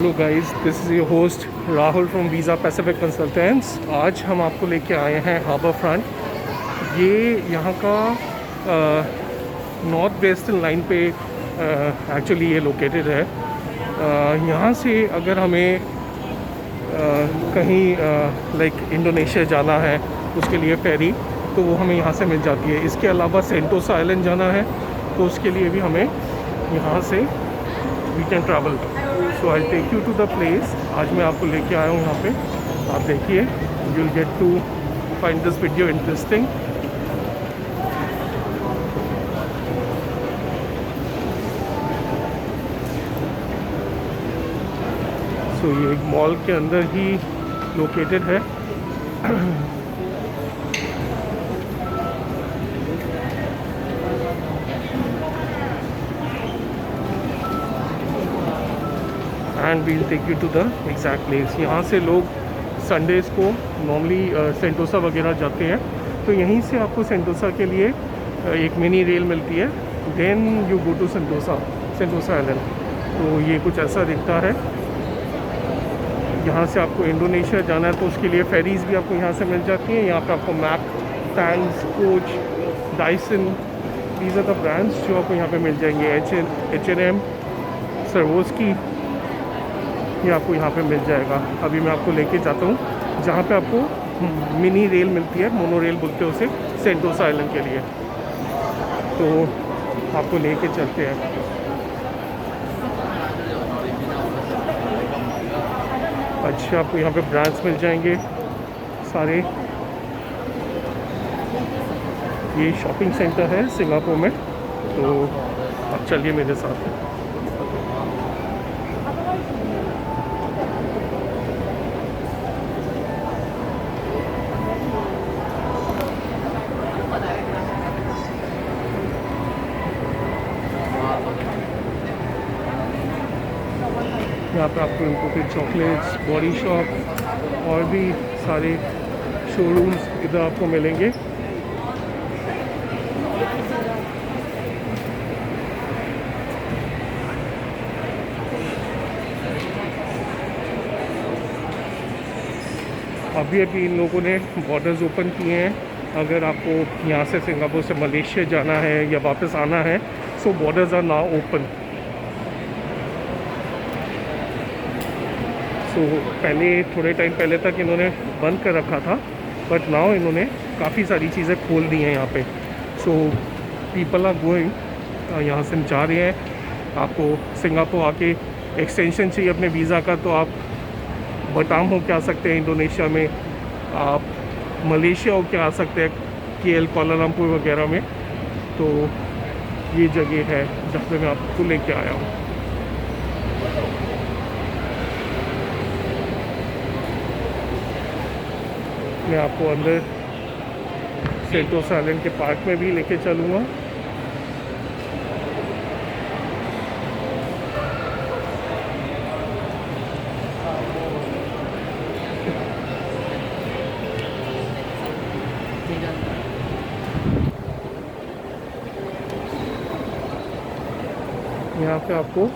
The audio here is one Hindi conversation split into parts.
Hello guys, this is your host Rahul from visa Pacific consultants. आज हम आपको लेके आए हैं हार्बर फ्रंट। ये यहाँ का नॉर्थ वेस्टर्न लाइन पे एक्चुअली ये लोकेटेड है। यहाँ से अगर हमें कहीं लाइक इंडोनेशिया जाना है उसके लिए फेरी, तो वो हमें यहाँ से मिल जाती है। इसके अलावा सेंटोसा आइलैंड जाना है तो उसके लिए भी हमें यहाँ से we can travel. So I take you to the place. आज मैं आपको लेके आया हूँ यहाँ पे। आप देखिए, you will get to find this video interesting. So ये एक मॉल के अंदर ही लोकेटेड है। And we'll take you to the exact place. यहाँ से लोग संडेज़ को नॉर्मली सेंटोसा वगैरह जाते हैं, तो यहीं से आपको सेंटोसा के लिए एक मिनी रेल मिलती है। Then you go to Sentosa island. तो ये कुछ ऐसा दिखता है। यहाँ से आपको इंडोनेशिया जाना है तो उसके लिए फेरीज़ भी आपको यहाँ से मिल जाती हैं। यहाँ पर आपको map, Tangs, Coach, Dyson, these are the brands जो आपको यहाँ पे मिल जाएंगे। H&M, सर्वोस्की, ये आपको यहाँ पे मिल जाएगा। अभी मैं आपको लेके जाता हूँ जहाँ पे आपको मिनी रेल मिलती है, मोनो रेल बोलते हैं उसे, सेंटोसा आइलैंड के लिए। तो आपको लेके चलते हैं। अच्छा, आपको यहाँ पे ब्रांड्स मिल जाएंगे सारे। ये शॉपिंग सेंटर है सिंगापुर में। तो अब चलिए मेरे साथ। यहाँ पे आपको इम्पोर्टेड चॉकलेट्स, बॉडी शॉप और भी सारे शोरूम्स इधर आपको मिलेंगे। अभी इन लोगों ने बॉर्डर्स ओपन किए हैं। अगर आपको यहाँ से सिंगापुर से मलेशिया जाना है या वापस आना है, सो बॉर्डर्स आर नाउ ओपन। तो पहले थोड़े टाइम पहले तक इन्होंने बंद कर रखा था, बट नाउ इन्होंने काफ़ी सारी चीज़ें खोल दी हैं यहाँ पे। सो पीपल आर गोइंग, यहाँ से जा रहे हैं। आपको सिंगापुर आके एक्सटेंशन चाहिए अपने वीज़ा का, तो आप बटाम हो के आ सकते हैं इंडोनेशिया में। आप मलेशिया हो के आ सकते हैं, KL, कुआलालंपुर वगैरह में। तो ये जगह है जहाँ पे मैं आपको लेके आया हूँ। मैं आपको अंदर सेंटोसा आइलैंड के पार्क में भी लेके चलूँगा। यहाँ पे आपको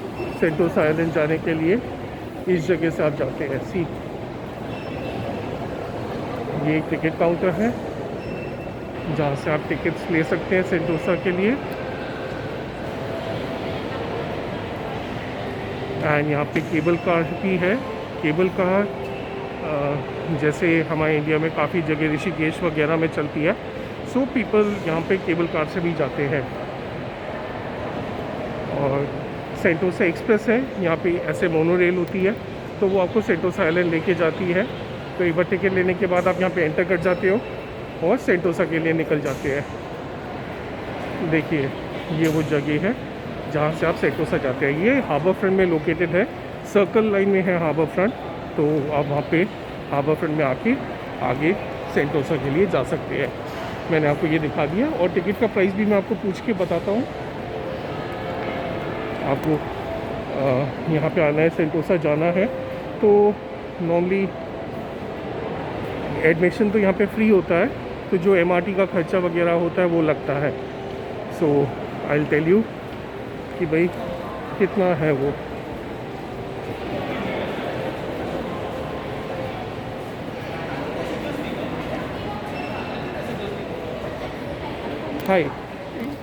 सेंटोसा आइलैंड जाने के लिए इस जगह से आप जाते हैं। सी, ये एक टिकट काउंटर है जहाँ से आप टिकट्स ले सकते हैं सेंटोसा के लिए। एंड यहाँ पे केबल कार भी है। केबल कार जैसे हमारे इंडिया में काफ़ी जगह ऋषिकेश वगैरह में चलती है, सो पीपल यहाँ पे केबल कार से भी जाते हैं। और सेंटोसा एक्सप्रेस है, यहाँ पे ऐसे मोनो रेल होती है, तो वो आपको सेंटोसा आइलैंड लेके जाती है। तो एक बार टिकट लेने के बाद आप यहाँ पे एंटर कर जाते हो और सेंटोसा के लिए निकल जाते हैं। देखिए, ये वो जगह है जहाँ से आप सेंटोसा जाते हैं। ये हार्बर फ्रंट में लोकेटेड है, सर्कल लाइन में है हार्बर फ्रंट। तो आप वहाँ पे हार्बर फ्रंट में आके आगे सेंटोसा के लिए जा सकते हैं। मैंने आपको ये दिखा दिया और टिकट का प्राइस भी मैं आपको पूछ के बताता हूँ। आपको यहाँ पे आना है, सेंटोसा जाना है, तो नॉर्मली एडमिशन तो यहाँ पे फ्री होता है, तो जो MRT का खर्चा वगैरह होता है वो लगता है। So I will tell you कि भाई कितना है वो। Hi.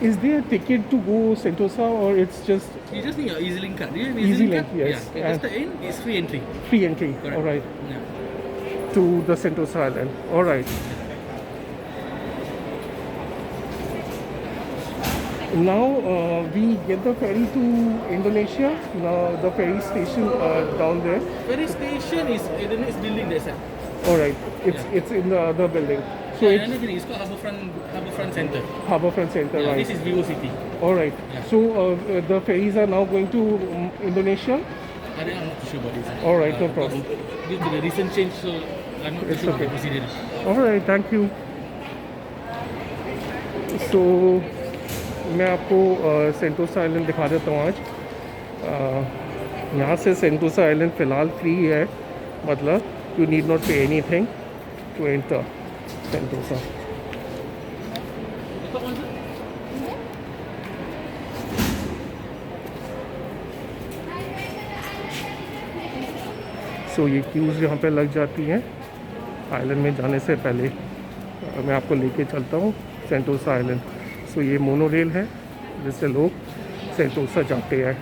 Is there a ticket to go Sentosa or it's just You just need your EasyLink card. Do you have EasyLink, EasyLink card? yes. Yeah. Just the in is free entry. free entry? Correct. All right. Yeah. To the Sentosa Island. All right. Now we get the ferry to Indonesia. Now the ferry station down there. Ferry station is the next building there, sir. All right. Yeah. It's in the other building. So Yeah, it's another building. It's called Harbourfront Centre. Harbourfront Center, Yeah, right? this is Vivo City. All right. Yeah. So the ferries are now going to Indonesia. I'm not too sure about this. All right, no because problem. Due to the recent change, so I'm not too It's sure okay. about the procedure. All right, thank you. So मैं आपको सेंटोसा आइलैंड दिखा देता हूँ आज। यहाँ से सेंटोसा आइलैंड फ़िलहाल फ्री है, मतलब you need not pay anything to enter Sentosa. सो ये क्यूज़ यहाँ पे लग जाती हैं आइलैंड में जाने से पहले। मैं आपको लेके चलता हूँ सेंटोसा आइलैंड। सो ये मोनो रेल है जिससे लोग सेंटोसा जाते हैं।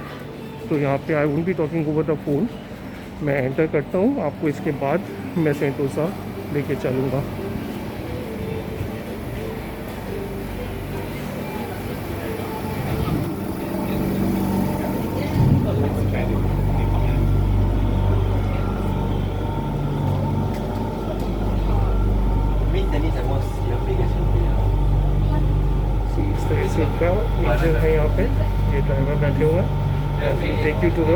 तो यहाँ पे I won't be talking over the phone. मैं एंटर करता हूँ, आपको इसके बाद मैं सेंटोसा लेके चलूँगा। इस तरह से का इंजन है यहाँ पे, ये ड्राइवर बैठे हुए हैं। Take you to the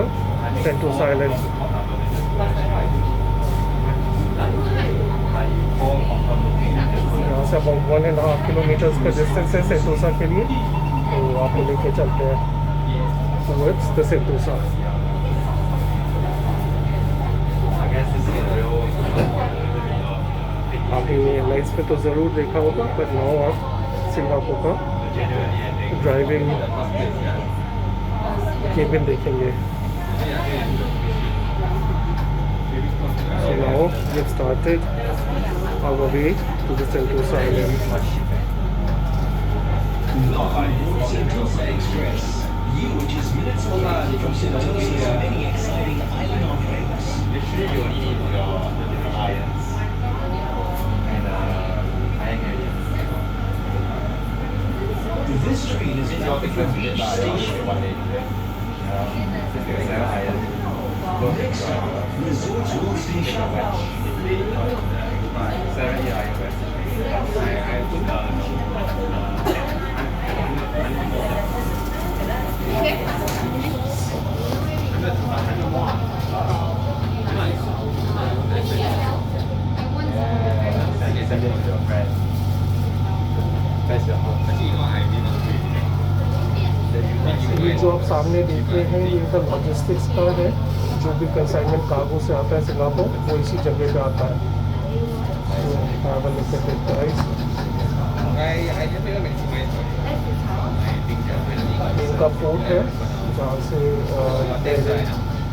Sentosa island. यहाँ से अबाउट 1.5 किलोमीटर्स का डिस्टेंस है सेंटोसा के लिए, तो आपको लेके चलते हैं टुवर्ड्स द सेंटोसा। आपने एयरलाइंस पे तो ज़रूर देखा होगा, पर नाउ आप सिंगापुर का ड्राइविंग केबिन देखेंगे। So now we have started our way to the Sentosa Island. Sentosa Express. You were just minutes away from Sentosa's many exciting island offerings. Literally, you only need the different irons and iron area. This train is bound for each station. Next stop, Resorts World Station. 70 iron west. Send it to your friend. That's your house. ये जो आप सामने देख रहे हैं, ये इनका लॉजिस्टिक्स का है। जो भी कंसाइनमेंट कार्गो से आता है सिंगापुर, वो इसी जगह पे आता है। इनका पोर्ट है जहाँ से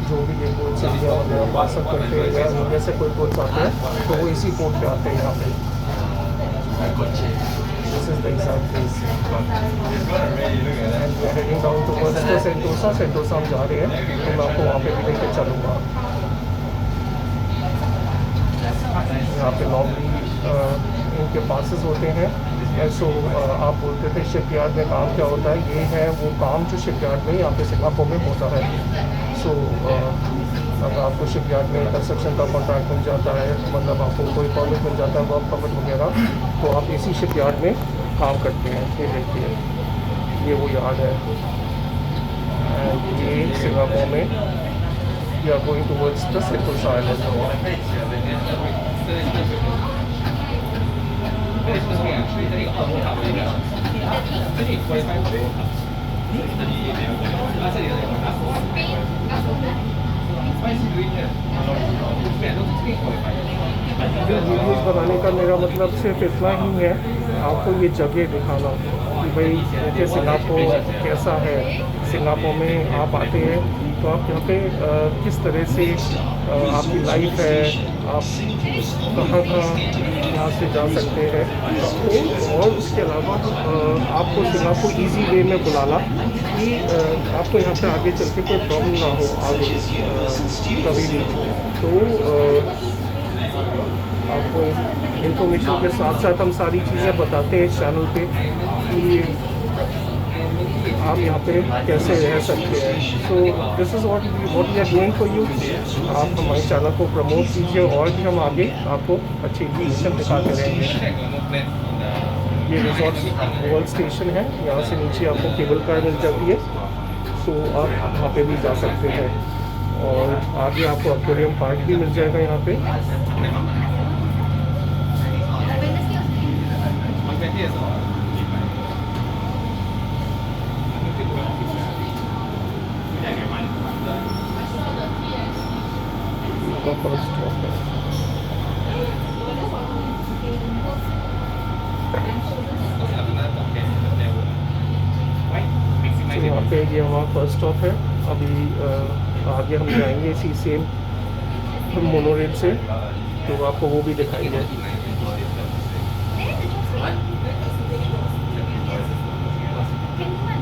जो भी ये बोट्स इंडिया वगैरह पार्सल करते हैं या इंडिया से कोई बोट्स आते हैं, तो वो इसी पोर्ट पे आते हैं यहाँ पे। This is the exact place. And we are heading down towards the Sentosa. Sentosa हम जा रहे हैं, तो मैं आपको वहाँ पे भी लेके चलूँगा। यहाँ पे नॉर्मली इनके पासेस होते हैं। सो आप बोलते थे शिपयार्ड में काम क्या होता है, ये है वो काम जो शिपयार्ड में यहाँ पे सिंगापुर में होता है। सो अगर आपको शिपयार्ड में कंस्ट्रक्शन का कॉन्ट्रैक्ट मिल जाता है, मतलब आपको कोई परमिट मिल जाता है, वर्क परमिट वगैरह, तो आप इसी शिपयार्ड में काम करते हैं। ये देखिए, ये वो यार्ड है। एंड ये सिंगापुर में we are going towards the Sentosa island. Videos बनाने का मेरा मतलब सिर्फ इतना ही है, आपको ये जगह दिखाना। कि भाई देखिए सिंगापुर कैसा है। सिंगापुर में आप आते हैं तो आप यहाँ पे किस तरह से आपकी लाइफ है, आप कहाँ यहाँ से जा सकते हैं। तो और उसके अलावा आपको सिंगापुर इजी वे में बुलाना कि आपको यहाँ पे आगे चल के कोई प्रॉब्लम ना हो आगे कभी भी। तो आपको इन्फॉर्मेशन के साथ साथ हम सारी चीज़ें बताते हैं इस चैनल पे कि आप यहाँ पे कैसे रह सकते हैं। So this is what we are doing for you. आप हमारे चैनल को प्रमोट कीजिए और भी हम आगे आपको अच्छी इन्फॉर्मेशन दिखाते रहेंगे। ये रिजॉर्ट वर्ल्ड स्टेशन है, यहाँ से नीचे आपको केबल कार मिल जाती है, सो आप वहाँ पे भी जा सकते हैं। और आगे आपको एक्वेरियम पार्क भी मिल जाएगा यहाँ पे। फर्स्ट स्टॉप है। तो यहाँ पे ये हमारा फर्स्ट स्टॉप है। अभी आगे हम जाएंगे इसी सेम मोनोरेल से, तो आपको वो भी दिखाएंगे।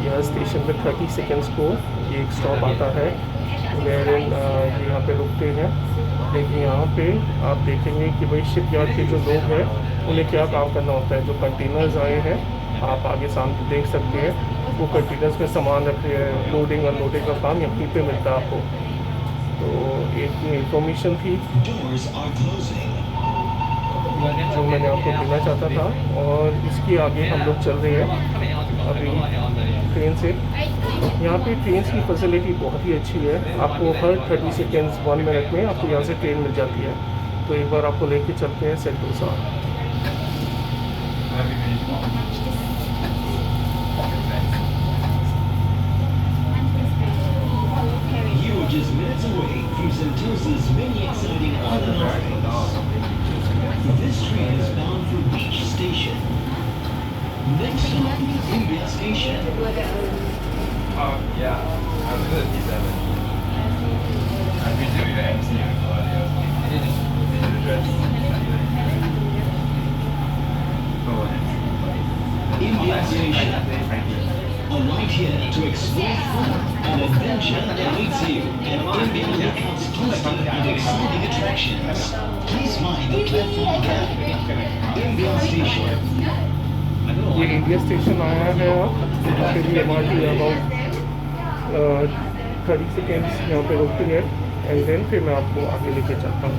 यह स्टेशन पे 30 सेकेंड्स को ये एक स्टॉप आता है वेरिन यहाँ पे रुकते हैं। लेकिन यहाँ पे आप देखेंगे कि भाई शिप यार्ड के जो लोग हैं उन्हें क्या काम करना होता है। जो कंटेनर्स आए हैं आप आगे सामने देख सकते हैं, वो कंटेनर्स में सामान रखते हैं। लोडिंग अनलोडिंग का काम यहीं पे मिलता है आपको। तो एक इंफॉर्मेशन थी जो मैंने आपको देना चाहता था। और इसके आगे हम लोग चल रहे हैं अभी ट्रेन से। यहाँ पे ट्रेन की फैसिलिटी बहुत ही अच्छी है। आपको हर 30 सेकेंड्स 1 मिनट में आपको यहाँ से ट्रेन मिल जाती है। तो एक बार आपको लेके चलते हैं Sentosa. You are just minutes away from Sentosa's many exciting island rides. This train is bound for Beach Station. Next stop, Imbiah Station. Yeah, I'm good at P7. I've been doing the MC before. Did you dress? Imbiah Station. Arrive here to explore fun and adventure that awaits you at Imbiah Lookout's constant and exciting attractions. Please find the platform gap. Imbiah Station. ये इंडिया स्टेशन आया है। आप यहाँ पे भी MRT अबाउट 30 सेकेंड्स यहाँ पे रुकती है एंड देन फिर मैं आपको आगे लेके चलता हूँ।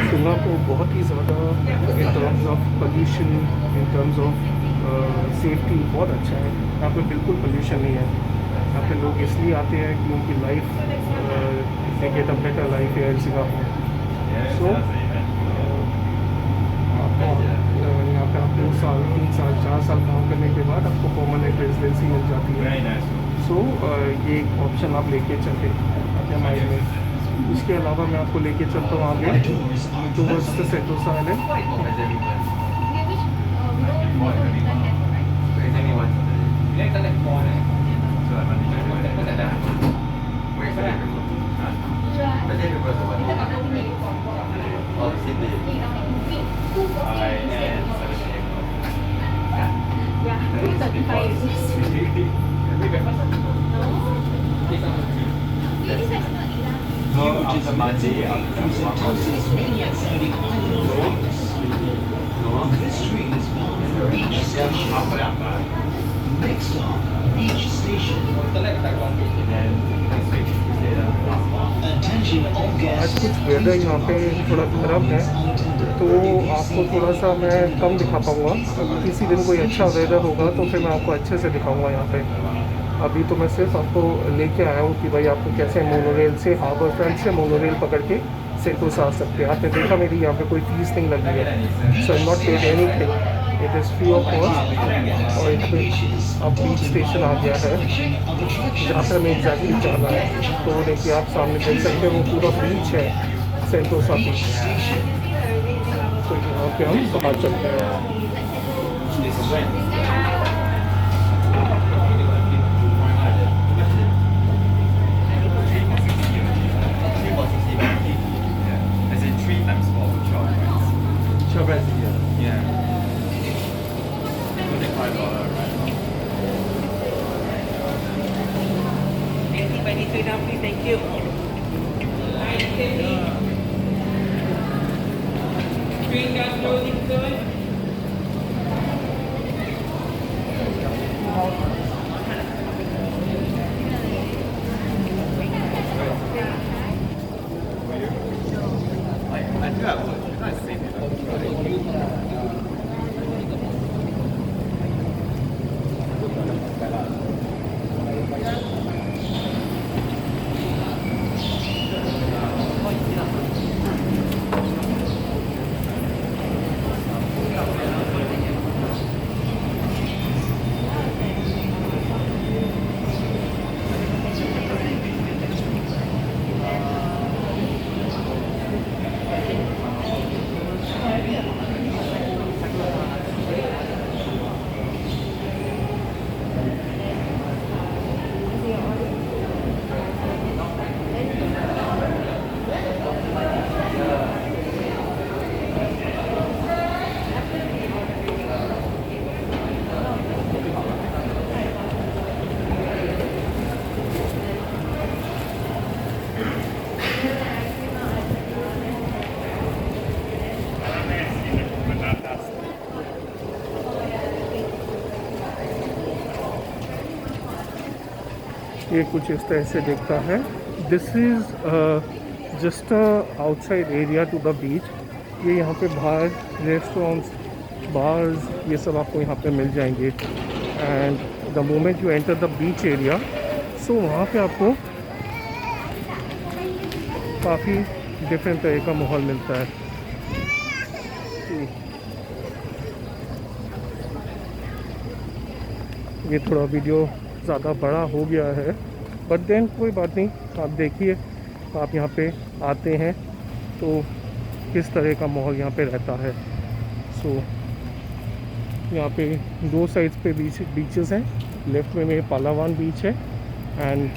सिंगापुर बहुत ही ज़्यादा in terms of pollution, in terms of safety बहुत अच्छा है। यहाँ पे बिल्कुल पोल्यूशन नहीं है। यहाँ पे लोग इसलिए आते हैं कि उनकी life they get a better life है इन सिंगापुर। सो यहाँ पे आप 2 साल 3 साल 4 साल काम करने के बाद आपको परमानेंट रेजिडेंसी मिल जाती है। सो ये एक ऑप्शन आप लेके चलते अपने माइंड में। इसके अलावा मैं आपको लेके चलता हूँ आगे towards the Sentosa island. You are just minutes away from Sentosa's many exciting island rides. This train is bound for Beach Station. Next stop, Beach Station. Attention all आज guests. कुछ वेदर यहाँ पे थोड़ा गर्म है तो आपको थोड़ा सा मैं कम दिखा पाऊँगा। अगर किसी दिन कोई अच्छा वेदर होगा तो फिर मैं आपको अच्छे से दिखाऊँगा यहाँ पे। अभी तो मैं सिर्फ आपको लेके आया हूँ कि भाई आपको कैसे मोनोरेल से हार्बर फ्रंट से मोनोरेल पकड़ के सेंटोसा आ सकते हैं। आपने देखा मेरी यहाँ पे कोई फीस नहीं लगी है। So I not paid anything, it is free of cost. और एक अब बीच स्टेशन आ गया है जहाँ पर हमें एग्जैक्टली जाना है। तो देखिए आप सामने देख सकते हैं वो पूरा बीच है सेंटोसा बीच। तो यहाँ पे हम बाहर चलते हैं। As in 3 times 4 for 12 rides. 12 rides a year. Yeah. $25, right? Thank you. Green gas loading soon. I think I would. It's not the same. ये कुछ इस तरह से दिखता है। This is just outside area to the beach. ये यहाँ पे बाहर रेस्टोरेंट्स, बार्स, ये सब आपको यहाँ पे मिल जाएंगे। And the moment you enter the beach area, so वहाँ पे आपको काफ़ी डिफरेंट तरह का माहौल मिलता है। ये थोड़ा वीडियो ज़्यादा बड़ा हो गया है, बट देन कोई बात नहीं। आप देखिए, आप यहाँ पे आते हैं तो किस तरह का माहौल यहाँ पे रहता है। सो यहाँ पे 2 साइड्स पे बीचेस हैं। लेफ़्ट में मेरे पालावान बीच है एंड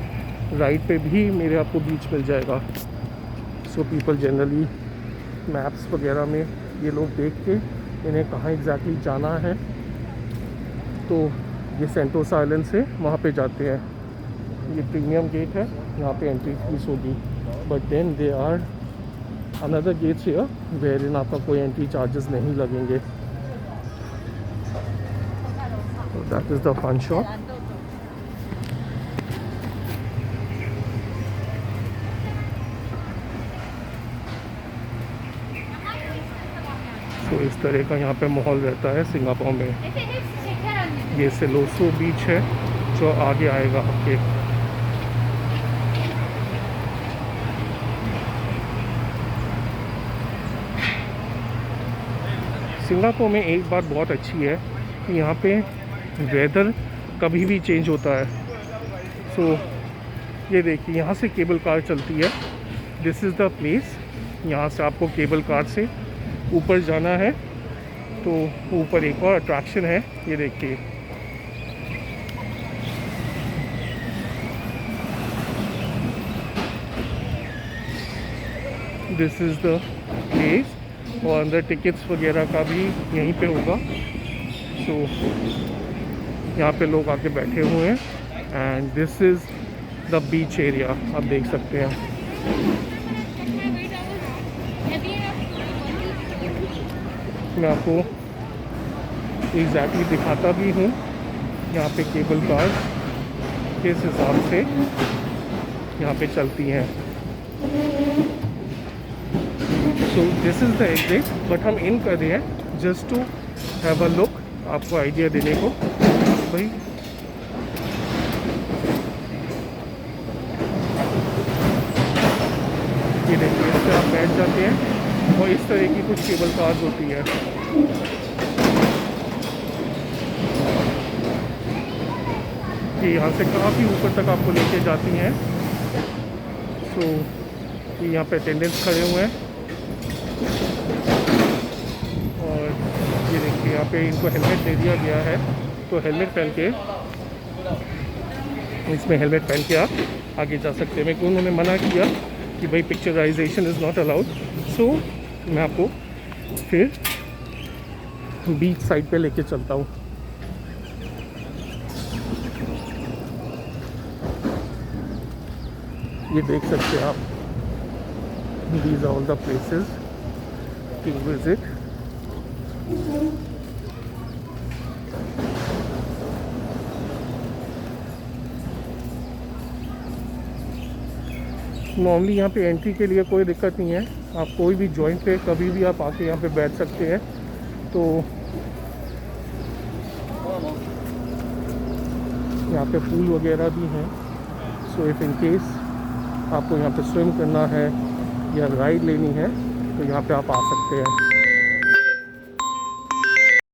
राइट पे भी मेरे आपको बीच मिल जाएगा। सो पीपल जनरली मैप्स वगैरह में ये लोग देख के इन्हें कहाँ एग्जैक्टली जाना है तो ये सेंटोसा आइलैंड से वहाँ पे जाते हैं। ये प्रीमियम गेट है, यहाँ पे एंट्री फीस होगी, but then they are another gates here where in आपका कोई एंट्री चार्जेस नहीं लगेंगे। That is the fun shop. तो इस तरह का यहाँ पे माहौल रहता है सिंगापुर में। ये सिलोसो बीच है जो आगे आएगा आपके। सिंगापुर में एक बात बहुत अच्छी है कि यहाँ पे वेदर कभी भी चेंज होता है। सो ये देखिए, यहाँ से केबल कार चलती है। This is the place. यहाँ से आपको केबल कार से ऊपर जाना है तो ऊपर एक और अट्रैक्शन है, ये देखिए। दिस इज़ द प्लेस और अंदर टिकट्स वगैरह का भी यहीं पे होगा। सो यहाँ पे लोग आके बैठे हुए हैं and this is the beach area, आप देख सकते हैं। मैं आपको एग्जैक्टली दिखाता भी हूँ यहाँ पे केबल कार किस हिसाब से यहाँ पे चलती हैं। So this is the exit, but हम इन कर रहे हैं just to have a look, आपको आइडिया देने को। भाई ये देखिए, इससे आप बैठ जाते हैं और इस तरह की कुछ केबल कार्स होती है। ये यहाँ से काफ़ी ऊपर तक आपको लेके जाती हैं। सो ये यहाँ पे अटेंडेंट्स खड़े हुए हैं। कि यहाँ पे इनको हेलमेट दे दिया गया है, तो हेलमेट पहन के, इसमें हेलमेट पहन के आप आगे जा सकते हैं। मेरे को उन्होंने मना किया कि भाई पिक्चराइजेशन इज़ नॉट अलाउड, सो मैं आपको फिर बीच साइड पे लेके चलता हूँ। ये देख सकते हैं आप, these are all the places to visit. Normally यहाँ पे एंट्री के लिए कोई दिक्कत नहीं है, आप कोई भी जॉइंट पे कभी भी आप आके यहाँ पे बैठ सकते हैं। तो यहाँ पे पूल वगैरह भी हैं, सो इफ़ इन केस आपको यहाँ पे स्विम करना है या राइड लेनी है तो यहाँ पे आप आ सकते हैं।